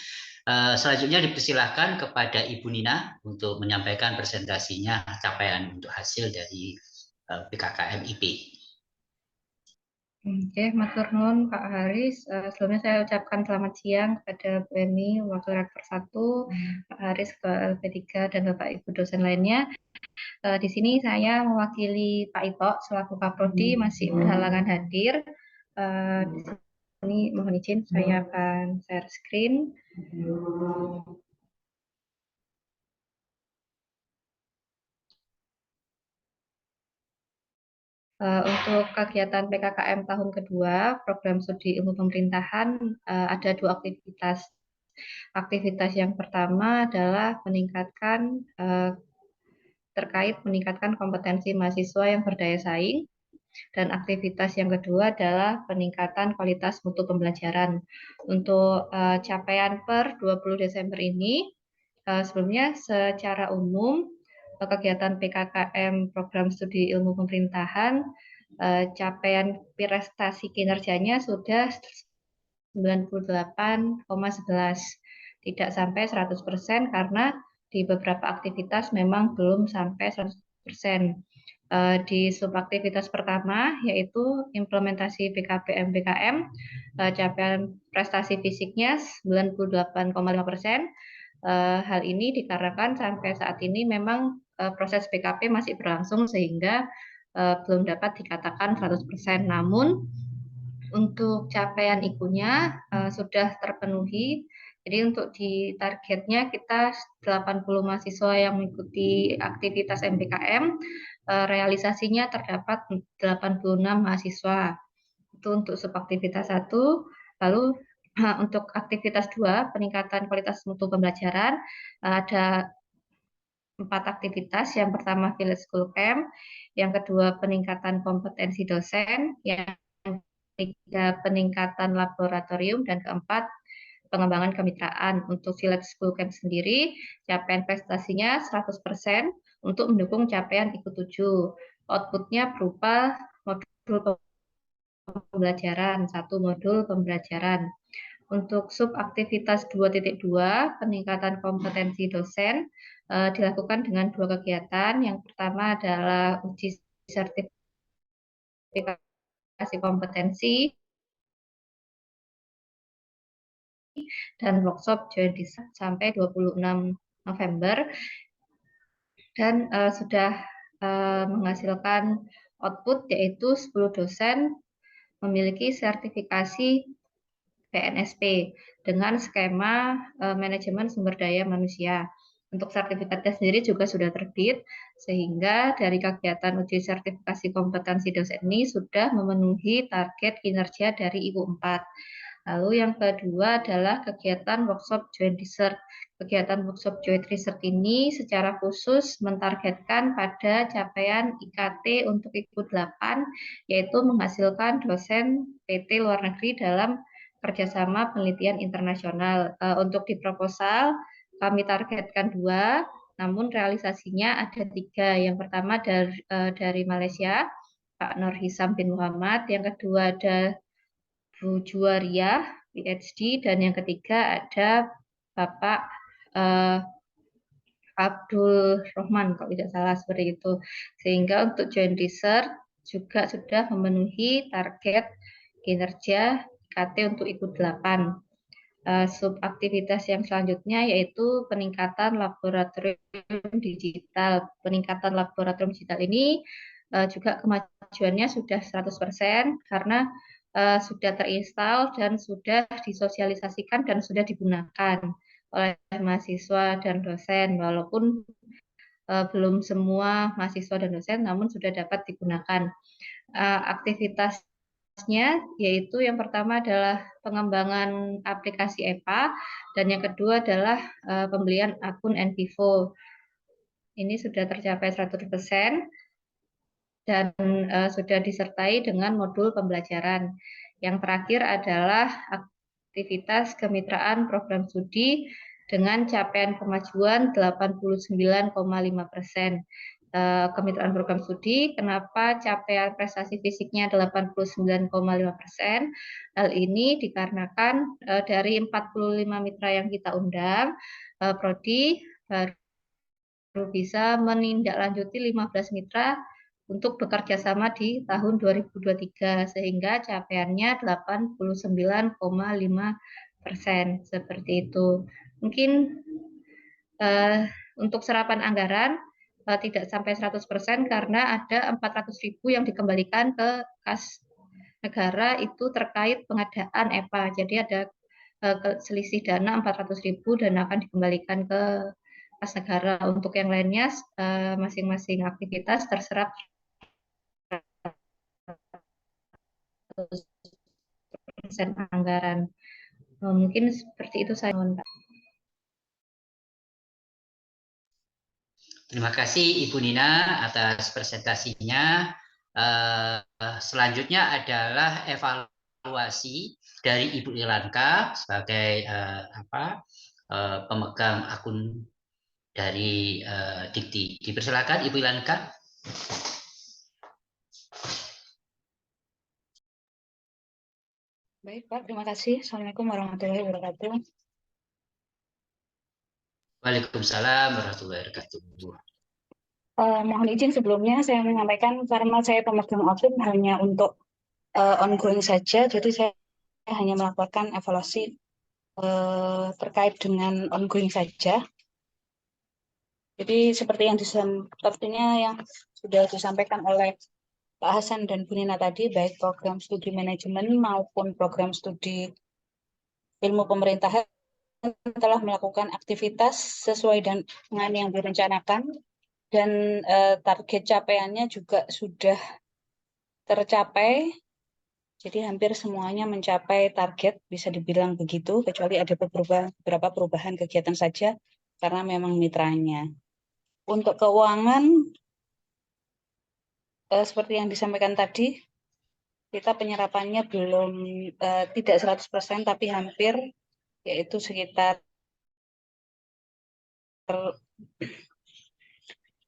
Selanjutnya dipersilahkan kepada Ibu Nina untuk menyampaikan presentasinya capaian untuk hasil dari PKKM IP. Oke, matur nuwun Pak Haris. Sebelumnya saya ucapkan selamat siang kepada Bu Emi, Wakil Rektor 1, Pak Haris, Ketua LP3, dan Bapak Ibu dosen lainnya. Di sini saya mewakili Pak Ito selaku Kaprodi masih berhalangan hadir. Di sini mohon izin saya akan share screen. Untuk kegiatan PKKM tahun kedua, program studi ilmu pemerintahan, ada dua aktivitas. Aktivitas yang pertama adalah terkait meningkatkan kompetensi mahasiswa yang berdaya saing, dan aktivitas yang kedua adalah peningkatan kualitas mutu pembelajaran. Untuk capaian per 20 Desember ini, sebelumnya secara umum kegiatan PKKM program studi ilmu pemerintahan, capaian prestasi kinerjanya sudah 98,11. Tidak sampai 100% karena di beberapa aktivitas memang belum sampai 100%. Di subaktivitas pertama yaitu implementasi PKPM-BKM, capaian prestasi fisiknya 98,5%. Hal ini dikarenakan sampai saat ini memang proses PKP masih berlangsung sehingga belum dapat dikatakan 100%. Namun untuk capaian IKU-nya sudah terpenuhi. Jadi untuk di targetnya kita 80 mahasiswa yang mengikuti aktivitas MBKM, realisasinya terdapat 86 mahasiswa. Itu untuk subaktivitas 1. Lalu untuk aktivitas 2, peningkatan kualitas mutu pembelajaran, ada 4 aktivitas. Yang pertama Village School Camp, yang kedua peningkatan kompetensi dosen, yang ketiga peningkatan laboratorium, dan keempat pengembangan kemitraan. Untuk Village School Camp sendiri, capaian prestasinya 100% untuk mendukung capaian IKU 7. Outputnya berupa modul pembelajaran, 1 modul pembelajaran. Untuk subaktivitas 2.2, peningkatan kompetensi dosen, dilakukan dengan 2 kegiatan. Yang pertama adalah uji sertifikasi kompetensi dan workshop joint design sampai 26 November, dan sudah menghasilkan output yaitu 10 dosen memiliki sertifikasi PNSP dengan skema manajemen sumber daya manusia. Untuk sertifikatnya sendiri juga sudah terbit, sehingga dari kegiatan uji sertifikasi kompetensi dosen ini sudah memenuhi target kinerja dari IKU 4. Lalu yang kedua adalah kegiatan workshop joint research. Kegiatan workshop joint research ini secara khusus mentargetkan pada capaian IKT untuk IKU 8, yaitu menghasilkan dosen PT luar negeri dalam kerjasama penelitian internasional. Untuk di proposal kami targetkan 2, namun realisasinya ada 3. Yang pertama dari Malaysia, Pak Nur Hisam bin Muhammad. Yang kedua ada Bu Juwariah, PhD, dan yang ketiga ada Bapak Abdul Rahman, kalau tidak salah seperti itu. Sehingga untuk joint research juga sudah memenuhi target kinerja IKT untuk IKU 8. Subaktivitas yang selanjutnya yaitu peningkatan laboratorium digital. Peningkatan laboratorium digital ini juga kemajuannya sudah 100% karena sudah terinstall dan sudah disosialisasikan dan sudah digunakan oleh mahasiswa dan dosen, walaupun belum semua mahasiswa dan dosen, namun sudah dapat digunakan. Aktivitasnya yaitu yang pertama adalah pengembangan aplikasi EPA, dan yang kedua adalah pembelian akun NVivo. Ini sudah tercapai 100%. Dan sudah disertai dengan modul pembelajaran. Yang terakhir adalah aktivitas kemitraan program studi dengan capaian kemajuan 89,5%. Kemitraan program studi, kenapa capaian prestasi fisiknya 89,5%? Hal ini dikarenakan dari 45 mitra yang kita undang, Prodi baru bisa menindaklanjuti 15 mitra untuk bekerja sama di tahun 2023, sehingga capaiannya 89,5%. Seperti itu. Mungkin untuk serapan anggaran tidak sampai 100% karena ada 400.000 yang dikembalikan ke kas negara itu terkait pengadaan EPA. Jadi ada selisih dana 400.000 dan akan dikembalikan ke kas negara. Untuk yang lainnya masing-masing aktivitas terserap anggaran. Mungkin seperti itu saya mohon, Pak. Terima kasih Ibu Nina atas presentasinya. Selanjutnya adalah evaluasi dari Ibu Ilanka sebagai pemegang akun dari Dikti. Dipersilakan Ibu Ilanka. Baik, Pak. Terima kasih. Assalamualaikum warahmatullahi wabarakatuh. Waalaikumsalam warahmatullahi wabarakatuh. Mohon izin sebelumnya saya menyampaikan karena saya pemegang audit hanya untuk ongoing saja, jadi saya hanya melaporkan evaluasi terkait dengan ongoing saja. Jadi sepertinya yang sudah disampaikan oleh Pak Hasan dan Bu Nina tadi, baik program studi manajemen maupun program studi ilmu pemerintahan telah melakukan aktivitas sesuai dengan yang direncanakan dan target capaiannya juga sudah tercapai. Jadi hampir semuanya mencapai target, bisa dibilang begitu, kecuali ada beberapa perubahan kegiatan saja karena memang mitranya. Untuk keuangan, seperti yang disampaikan tadi, kita penyerapannya belum tidak 100%, tapi hampir, yaitu sekitar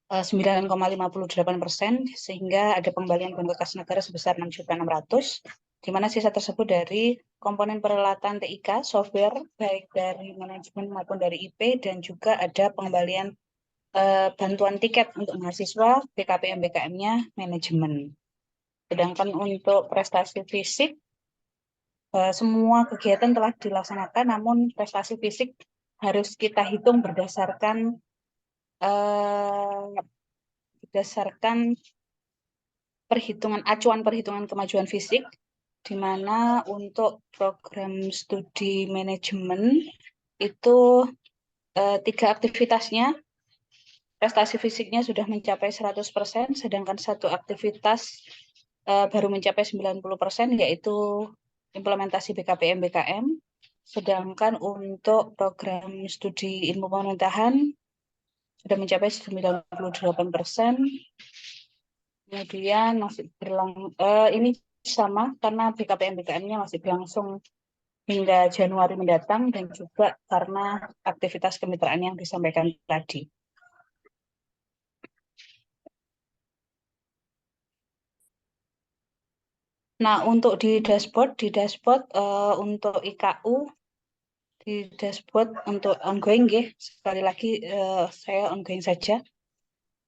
9,58%, sehingga ada pengembalian uang kas negara sebesar 6.600.000, di mana sisa tersebut dari komponen peralatan TIK, software, baik dari manajemen maupun dari IP, dan juga ada pengembalian bantuan tiket untuk mahasiswa, BKPM BKM-nya manajemen. Sedangkan untuk prestasi fisik, semua kegiatan telah dilaksanakan, namun prestasi fisik harus kita hitung berdasarkan acuan perhitungan kemajuan fisik, di mana untuk program studi manajemen itu 3 aktivitasnya prestasi fisiknya sudah mencapai 100%, sedangkan 1 aktivitas baru mencapai 90%, yaitu implementasi BKPM BKM. Sedangkan untuk program studi ilmu pemerintahan sudah mencapai 98%. Kemudian masih ini sama karena BKPM BKM-nya masih berlangsung hingga Januari mendatang, dan juga karena aktivitas kemitraan yang disampaikan tadi. Nah, untuk di dashboard untuk IKU, di dashboard untuk ongoing, sekali lagi saya ongoing saja.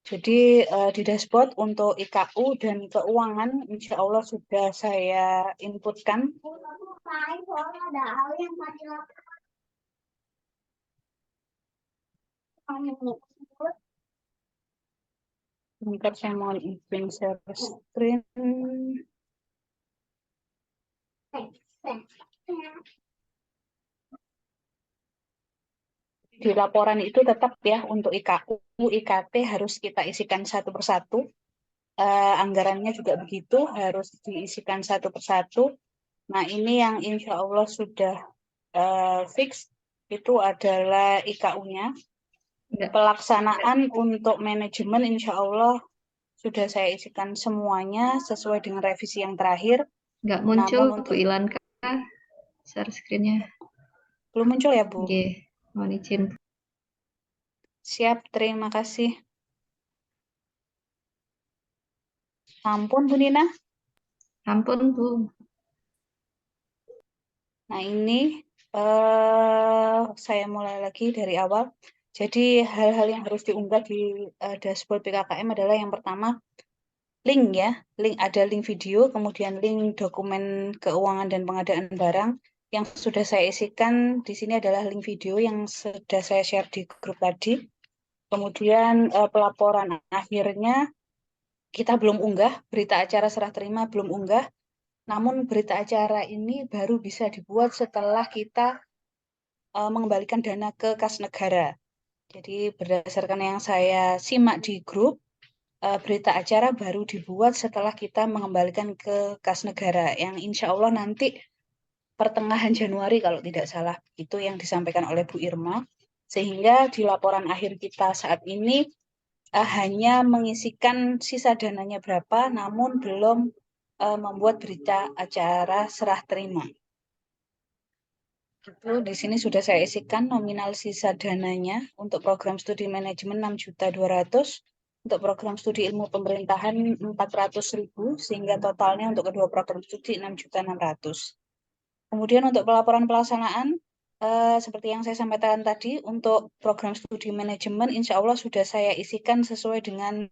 Jadi di dashboard untuk IKU dan keuangan, insya Allah sudah saya inputkan. Bentar, saya mohon izin share screen. Di laporan itu tetap ya, untuk IKU, IKT harus kita isikan satu persatu. Anggarannya juga begitu, harus diisikan satu persatu. Nah, ini yang insya Allah sudah fix, itu adalah IKU-nya. Pelaksanaan untuk manajemen insya Allah sudah saya isikan semuanya sesuai dengan revisi yang terakhir. Nggak muncul, Namun Bu Ilanka, share screen-nya. Belum muncul ya, Bu? Oke, mohon izin. Siap, terima kasih. Ampun, Bu Nina. Ampun, Bu. Nah, ini saya mulai lagi dari awal. Jadi hal-hal yang harus diunggah di dashboard BKKM adalah yang pertama, link ya. Ada link video, kemudian link dokumen keuangan dan pengadaan barang. Yang sudah saya isikan di sini adalah link video yang sudah saya share di grup tadi. Kemudian pelaporan akhirnya kita belum unggah, berita acara serah terima belum unggah. Namun berita acara ini baru bisa dibuat setelah kita mengembalikan dana ke kas negara. Jadi berdasarkan yang saya simak di grup, berita acara baru dibuat setelah kita mengembalikan ke kas negara, yang insya Allah nanti pertengahan Januari kalau tidak salah, itu yang disampaikan oleh Bu Irma. Sehingga di laporan akhir kita saat ini hanya mengisikan sisa dananya berapa, namun belum membuat berita acara serah terima. Itu di sini sudah saya isikan nominal sisa dananya untuk program studi manajemen 6.200.000, untuk program studi ilmu pemerintahan 400.000, sehingga totalnya untuk kedua program studi 6.600.000. Kemudian untuk pelaporan pelaksanaan, seperti yang saya sampaikan tadi, untuk program studi manajemen, insya Allah sudah saya isikan sesuai dengan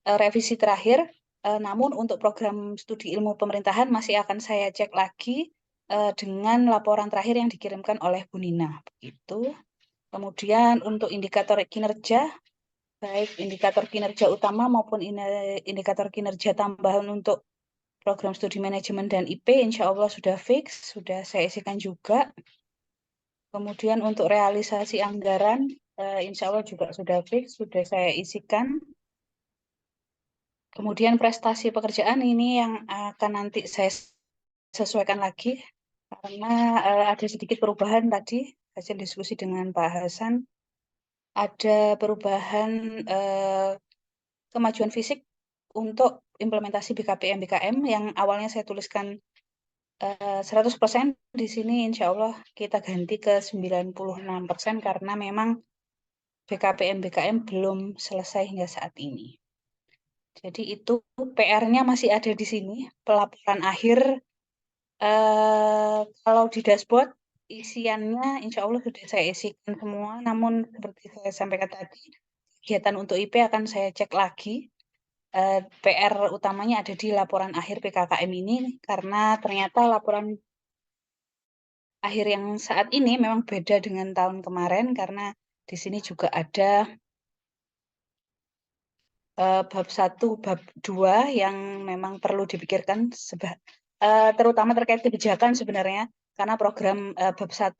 revisi terakhir. Namun untuk program studi ilmu pemerintahan masih akan saya cek lagi dengan laporan terakhir yang dikirimkan oleh Bu Nina. Begitu. Kemudian untuk indikator kinerja, baik indikator kinerja utama maupun indikator kinerja tambahan untuk program studi manajemen dan IP, insya Allah sudah fix, sudah saya isikan juga. Kemudian untuk realisasi anggaran, insya Allah juga sudah fix, sudah saya isikan. Kemudian prestasi pekerjaan ini yang akan nanti saya sesuaikan lagi, karena ada sedikit perubahan tadi, hasil diskusi dengan Pak Hasan. Ada perubahan kemajuan fisik untuk implementasi BKPM yang awalnya saya tuliskan 100%, di sini insya Allah kita ganti ke 96% karena memang BKPM belum selesai hingga saat ini. Jadi itu PR-nya masih ada di sini, pelaporan akhir. Kalau di dashboard isiannya insya Allah sudah saya isikan semua, namun seperti saya sampaikan tadi, kegiatan untuk IP akan saya cek lagi. PR utamanya ada di laporan akhir PKKM ini, karena ternyata laporan akhir yang saat ini memang beda dengan tahun kemarin, karena di sini juga ada bab 1, bab 2 yang memang perlu dipikirkan, terutama terkait kebijakan sebenarnya, karena program bab 1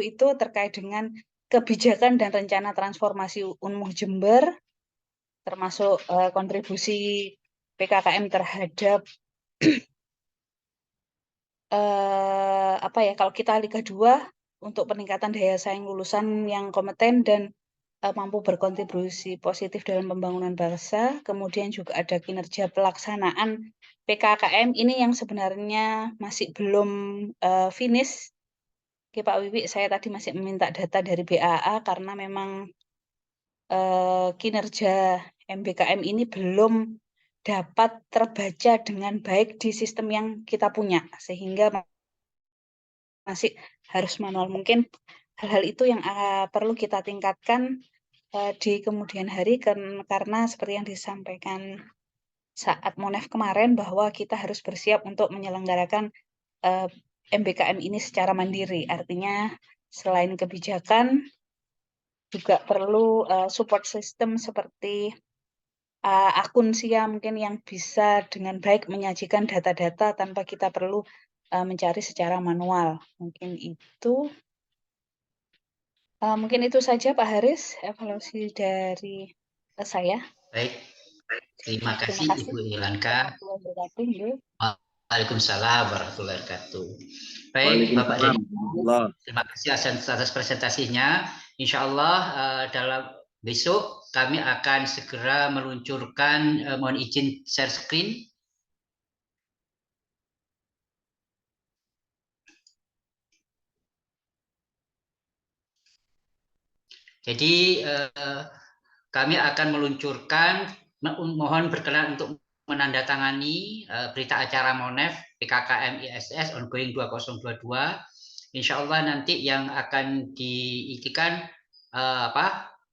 itu terkait dengan kebijakan dan rencana transformasi Unmuh Jember, termasuk kontribusi PKKM terhadap kalau kita Liga 2 untuk peningkatan daya saing lulusan yang kompeten dan mampu berkontribusi positif dalam pembangunan bangsa. Kemudian juga ada kinerja pelaksanaan PKKM ini yang sebenarnya masih belum finish. Oke Pak Wiwi, saya tadi masih meminta data dari BAA karena memang kinerja MBKM ini belum dapat terbaca dengan baik di sistem yang kita punya, sehingga masih harus manual. Mungkin hal-hal itu yang perlu kita tingkatkan di kemudian hari, karena seperti yang disampaikan saat Monef kemarin, bahwa kita harus bersiap untuk menyelenggarakan MBKM ini secara mandiri. Artinya selain kebijakan, juga perlu support system seperti akun SIA mungkin yang bisa dengan baik menyajikan data-data tanpa kita perlu mencari secara manual. Mungkin itu saja Pak Haris, evaluasi dari saya. Baik, terima kasih Ibu Ilanka. Warahmatullahi wabarakatuh. Waalaikumsalam warahmatullahi wabarakatuh. Baik, Bapak dan Ibu, terima kasih atas presentasinya. Insya Allah dalam besok kami akan segera meluncurkan, mohon izin share screen. Jadi kami akan meluncurkan, mohon berkenan untuk menandatangani berita acara Monef PKKM ISS ongoing 2022. Insya Allah nanti yang akan diintikan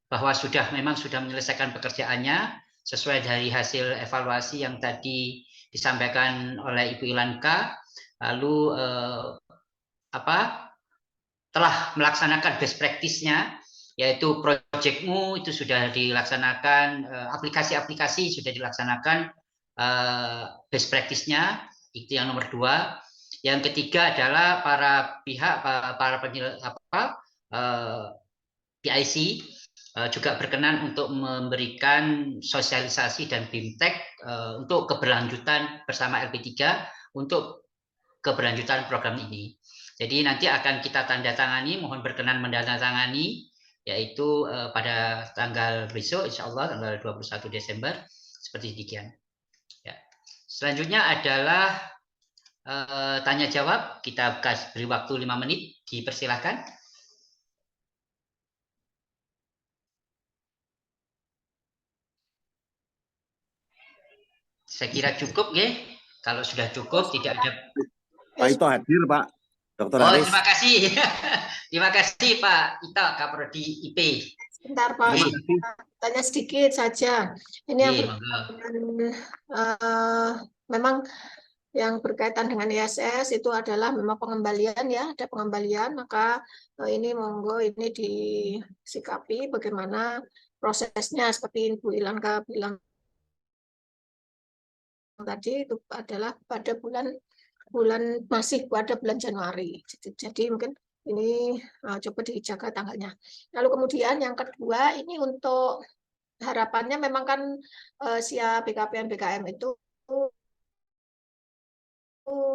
bahwa memang sudah menyelesaikan pekerjaannya sesuai dari hasil evaluasi yang tadi disampaikan oleh Ibu Ilanka. Lalu telah melaksanakan best practice-nya, yaitu projectmu itu sudah dilaksanakan, aplikasi-aplikasi sudah dilaksanakan best practice-nya, itu yang nomor 2. Yang ketiga adalah para pihak, para PIC juga berkenan untuk memberikan sosialisasi dan BIMTEK untuk keberlanjutan bersama LP3 untuk keberlanjutan program ini. Jadi nanti akan kita tanda tangani, mohon berkenan menandatangani, yaitu pada tanggal besok, insya Allah tanggal 21 Desember, seperti demikian. Ya. Selanjutnya adalah tanya jawab, kita beri waktu 5 menit, dipersilahkan. Saya kira cukup, ya. Kalau sudah cukup, tidak ada. Pak Ito hadir, Pak. Dr. Oh, Haris. terima kasih. Terima kasih Pak Ito, Kaprodi IP. Sebentar Pak, tanya sedikit saja. Ini yang memang yang berkaitan dengan ISS itu adalah memang pengembalian ya, ada pengembalian, maka ini monggo ini disikapi bagaimana prosesnya seperti Ibu Ilanka bilang tadi itu adalah pada bulan masih pada bulan Januari. Jadi mungkin ini coba dijaga tanggalnya. Lalu kemudian yang kedua ini untuk harapannya memang kan SIA BKPM BKM itu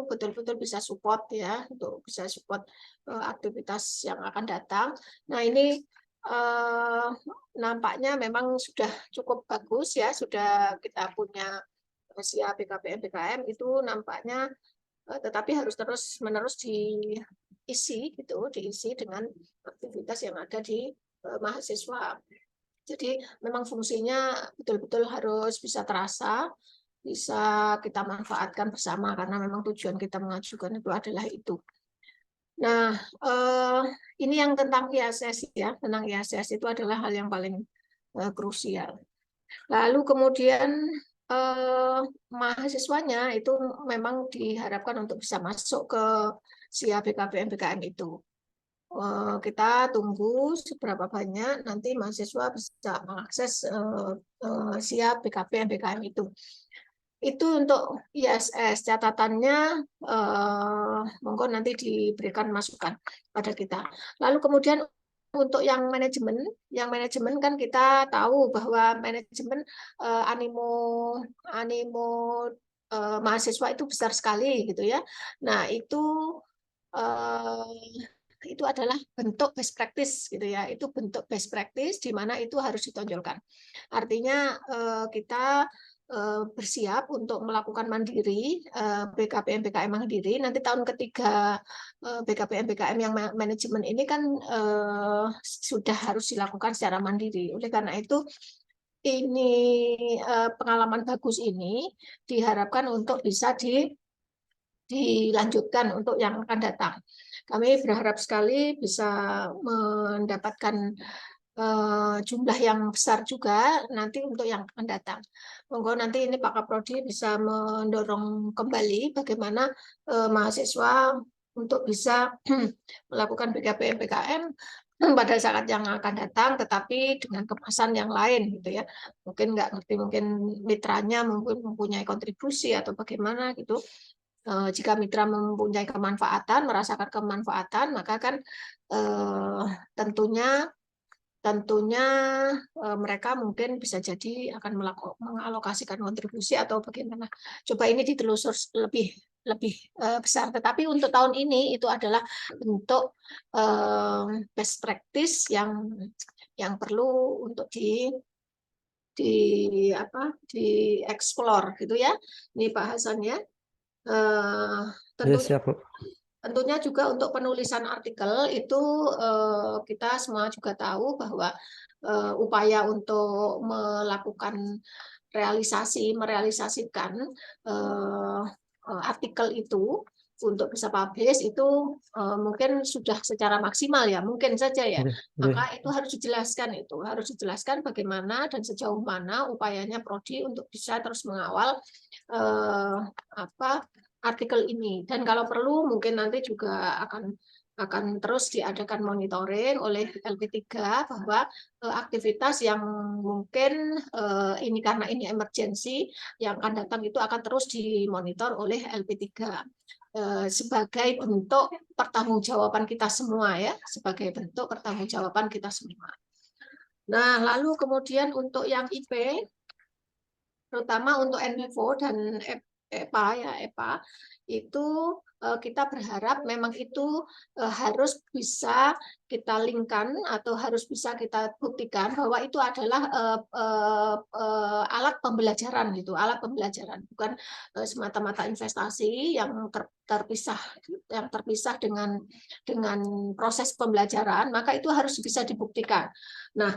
betul-betul bisa support ya, untuk bisa support aktivitas yang akan datang. Nah ini nampaknya memang sudah cukup bagus ya, sudah kita punya SIA BKPM BKM itu nampaknya, tetapi harus terus-menerus diisi gitu, diisi dengan aktivitas yang ada di mahasiswa. Jadi memang fungsinya betul-betul harus bisa terasa, bisa kita manfaatkan bersama karena memang tujuan kita mengajukan itu adalah itu. Nah, ini yang tentang ISS ya, tentang ISS itu adalah hal yang paling krusial. Lalu kemudian mahasiswanya itu memang diharapkan untuk bisa masuk ke SIA BKPM BKM itu. Kita tunggu seberapa banyak nanti mahasiswa bisa mengakses SIA BKPM BKM itu. Itu untuk ISS, catatannya monggo nanti diberikan masukan pada kita. Lalu kemudian untuk yang manajemen kan kita tahu bahwa manajemen animo mahasiswa itu besar sekali gitu ya. Nah itu adalah bentuk best practice gitu ya. Itu bentuk best practice di mana itu harus ditonjolkan. Artinya kita bersiap untuk melakukan mandiri BKPM BKM mandiri. Nanti tahun ketiga BKPM BKM yang manajemen ini kan sudah harus dilakukan secara mandiri. Oleh karena itu ini pengalaman bagus ini diharapkan untuk bisa dilanjutkan untuk yang akan datang. Kami berharap sekali bisa mendapatkan jumlah yang besar juga nanti untuk yang akan datang. Monggo nanti ini Pak Kaprodi bisa mendorong kembali bagaimana mahasiswa untuk bisa melakukan BKPM BKM pada saat yang akan datang, tetapi dengan kemasan yang lain gitu ya. Mungkin nggak ngerti, mungkin mitranya mungkin mempunyai kontribusi atau bagaimana gitu. Jika mitra mempunyai kemanfaatan, merasakan kemanfaatan, maka kan tentunya mereka mungkin bisa jadi akan mengalokasikan kontribusi atau bagaimana. Coba ini ditelusur lebih besar. Tetapi untuk tahun ini itu adalah bentuk best practice yang perlu untuk dieksplor gitu ya. Ini Pak Hasan ya. Tentunya juga untuk penulisan artikel itu kita semua juga tahu bahwa upaya untuk melakukan merealisasikan artikel itu untuk bisa publish itu mungkin sudah secara maksimal ya, mungkin saja ya. Maka itu harus dijelaskan bagaimana dan sejauh mana upayanya Prodi untuk bisa terus mengawal artikel ini, dan kalau perlu mungkin nanti juga akan terus diadakan monitoring oleh LP3 bahwa aktivitas yang mungkin ini karena ini emergency yang akan datang itu akan terus dimonitor oleh LP3 sebagai bentuk pertanggungjawaban kita semua ya, sebagai bentuk pertanggungjawaban kita semua. Nah, lalu kemudian untuk yang IP terutama untuk NWIFO dan EPA itu kita berharap memang itu harus bisa kita linkkan atau harus bisa kita buktikan bahwa itu adalah alat pembelajaran gitu, alat pembelajaran, bukan semata-mata investasi yang terpisah dengan proses pembelajaran. Maka itu harus bisa dibuktikan Nah,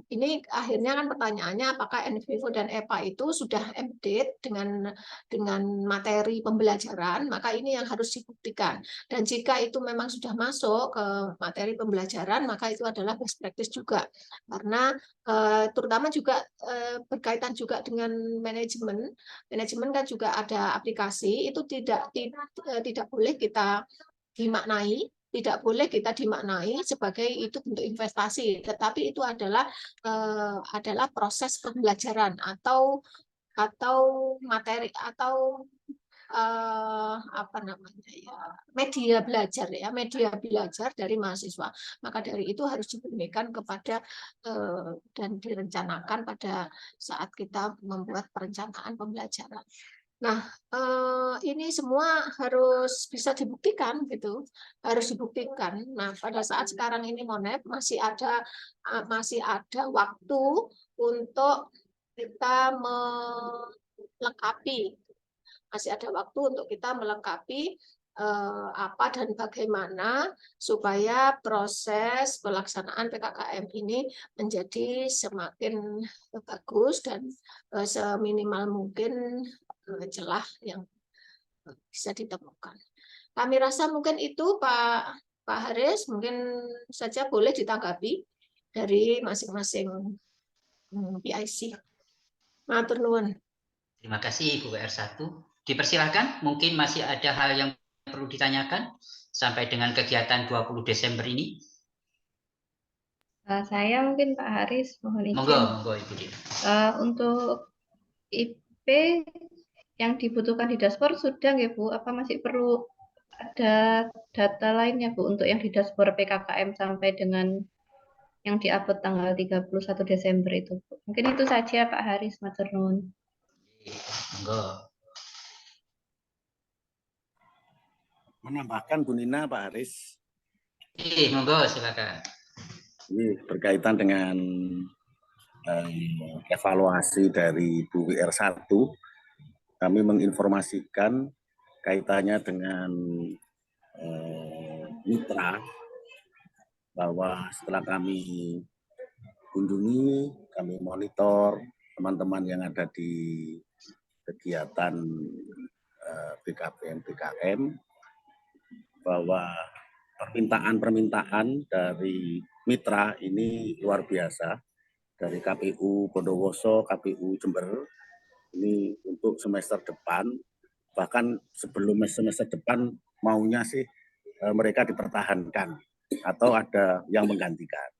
ini akhirnya kan pertanyaannya apakah NVIVO dan EPA itu sudah update dengan materi pembelajaran, maka ini yang harus dibuktikan. Dan jika itu memang sudah masuk ke materi pembelajaran, maka itu adalah best practice juga. Karena terutama juga berkaitan juga dengan manajemen. Manajemen kan juga ada aplikasi, itu tidak boleh kita dimaknai, tidak boleh kita dimaknai sebagai itu bentuk investasi, tetapi itu adalah proses pembelajaran atau materi atau apa namanya ya, media belajar ya, media belajar dari mahasiswa. Maka dari itu harus diberikan kepada dan direncanakan pada saat kita membuat perencanaan pembelajaran. Nah, ini semua harus bisa dibuktikan gitu, harus dibuktikan. Nah, pada saat sekarang ini Monep masih ada waktu untuk kita melengkapi, masih ada waktu untuk kita melengkapi apa dan bagaimana supaya proses pelaksanaan PKKM ini menjadi semakin bagus dan seminimal mungkin celah yang bisa ditemukan. Kami rasa mungkin itu Pak Haris, mungkin saja boleh ditanggapi dari masing-masing PIC. Matur nuwun. Terima kasih Ibu WR1. Dipersilakan, mungkin masih ada hal yang perlu ditanyakan sampai dengan kegiatan 20 Desember ini. Saya mungkin Pak Haris mohon izin. Monggo Ibu Dina. Untuk IP yang dibutuhkan di dashboard sudah nggih Bu? Apa masih perlu ada data lainnya Bu untuk yang di dashboard PKKM sampai dengan yang diupload tanggal 31 Desember itu Bu? Mungkin itu saja Pak Haris, matur nuwun. Monggo. Menambahkan Bu Nina, Pak Haris. Monggo silakan. Ini berkaitan dengan evaluasi dari Bu WR1, kami menginformasikan kaitannya dengan mitra, bahwa setelah kami kunjungi, kami monitor teman-teman yang ada di kegiatan BKPM, bahwa permintaan dari mitra ini luar biasa, dari KPU Bondowoso, KPU Jember, ini untuk semester depan, bahkan sebelum semester depan maunya sih mereka dipertahankan atau ada yang menggantikan.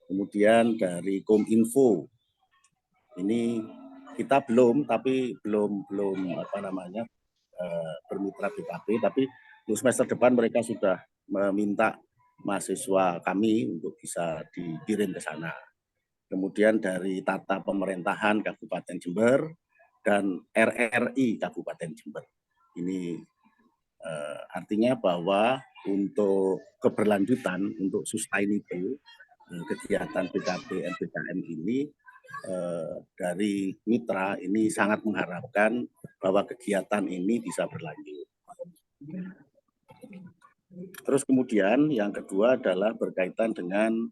Kemudian dari Kominfo, ini kita belum bermitra BKP, tapi untuk semester depan mereka sudah meminta mahasiswa kami untuk bisa dikirim ke sana. Kemudian dari Tata Pemerintahan Kabupaten Jember dan RRI Kabupaten Jember. Ini artinya bahwa untuk keberlanjutan, untuk sustainable kegiatan BKP MBKM ini dari mitra ini sangat mengharapkan bahwa kegiatan ini bisa berlanjut. Terus kemudian yang kedua adalah berkaitan dengan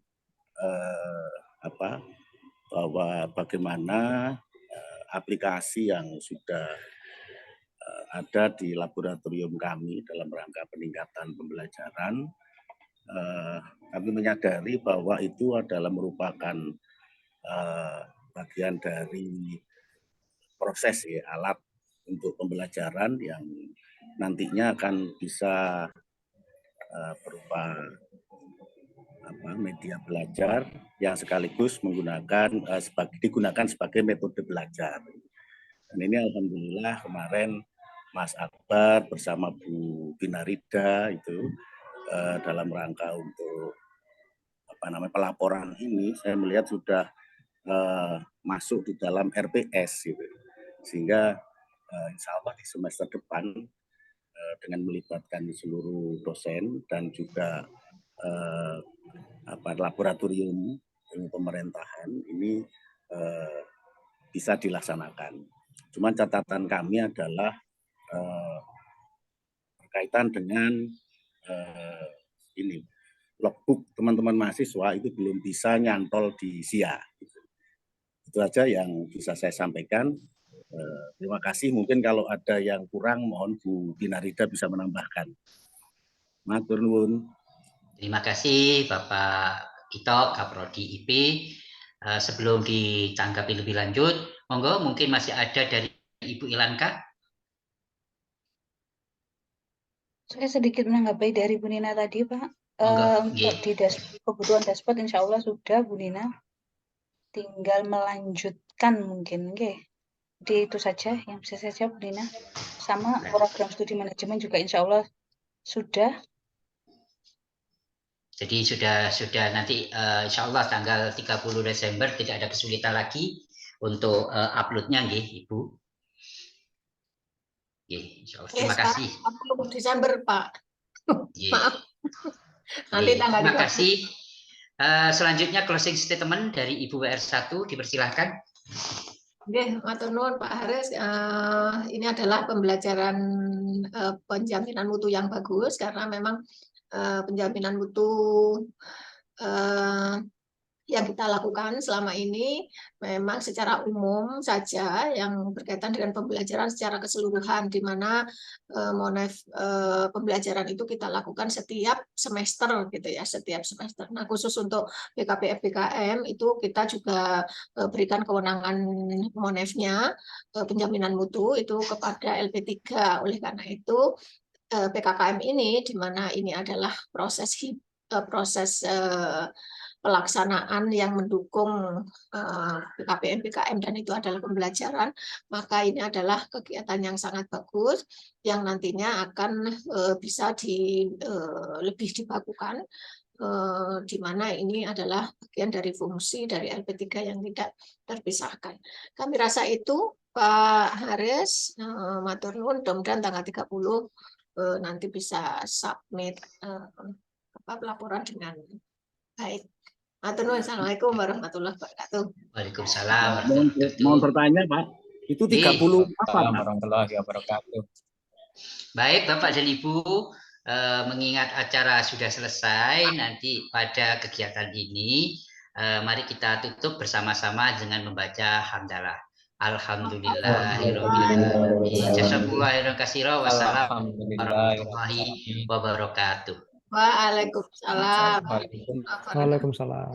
bahwa bagaimana aplikasi yang sudah ada di laboratorium kami dalam rangka peningkatan pembelajaran, kami menyadari bahwa itu adalah merupakan bagian dari proses ya, alat untuk pembelajaran yang nantinya akan bisa berupa media belajar yang sekaligus digunakan sebagai metode belajar. Dan ini alhamdulillah kemarin Mas Akbar bersama Bu Binarida itu dalam rangka untuk pelaporan ini, saya melihat sudah masuk di dalam RPS gitu. Sehingga insya Allah di semester depan dengan melibatkan seluruh dosen dan juga laboratorium ilmu pemerintahan ini bisa dilaksanakan. Cuman catatan kami adalah berkaitan dengan logbook teman-teman mahasiswa itu belum bisa nyantol di SIA. Itu aja yang bisa saya sampaikan. Terima kasih. Mungkin kalau ada yang kurang, mohon Bu Binarida bisa menambahkan. Matur nuwun. Terima kasih Bapak Kito, Kaprodi IP. Sebelum ditanggapi lebih lanjut, monggo mungkin masih ada dari Ibu Ilanka. Saya sedikit menanggapi dari Bu Nina tadi, Pak. Monggo, Untuk di kebutuhan dashboard insya Allah sudah Bu Nina. Tinggal melanjutkan mungkin, Jadi itu saja yang bisa saya jawab, Bu Nina. Sama program studi manajemen juga insya Allah sudah. Jadi sudah nanti insya Allah tanggal 30 Desember tidak ada kesulitan lagi untuk uploadnya, Ibu. Insya Allah. Terima kasih. 30 Desember, Pak. Maaf. Nanti tanggal terima kasih. Selanjutnya closing statement dari Ibu WR1 dipersilahkan. Oke, matur nuwun Pak Haris. Ini adalah pembelajaran penjaminan mutu yang bagus karena memang penjaminan mutu yang kita lakukan selama ini memang secara umum saja yang berkaitan dengan pembelajaran secara keseluruhan, di mana pembelajaran itu kita lakukan setiap semester gitu ya, setiap semester. Nah, khusus untuk BKP FBKM itu kita juga berikan kewenangan MONEF-nya penjaminan mutu itu kepada LP3. Oleh karena itu PKKM ini, di mana ini adalah proses pelaksanaan yang mendukung BKPM dan itu adalah pembelajaran, maka ini adalah kegiatan yang sangat bagus yang nantinya akan bisa lebih dibakukan, di mana ini adalah bagian dari fungsi dari LP3 yang tidak terpisahkan. Kami rasa itu Pak Haris, matur nuwun, mudah-mudahan tanggal 30 nanti bisa submit laporan dengan baik. Assalamualaikum warahmatullahi wabarakatuh. Waalaikumsalam. Mohon bertanya, Pak. Itu 30 apa, Pak? Warahmatullahi wabarakatuh. Baik, Bapak dan Ibu, mengingat acara sudah selesai, nanti pada kegiatan ini, mari kita tutup bersama-sama dengan membaca hamdalah. Alhamdulillahirobbilalamin. Jazakumullahu khairan. Wassalamualaikum warahmatullahi wabarakatuh. Waalaikumsalam. Waalaikumsalam.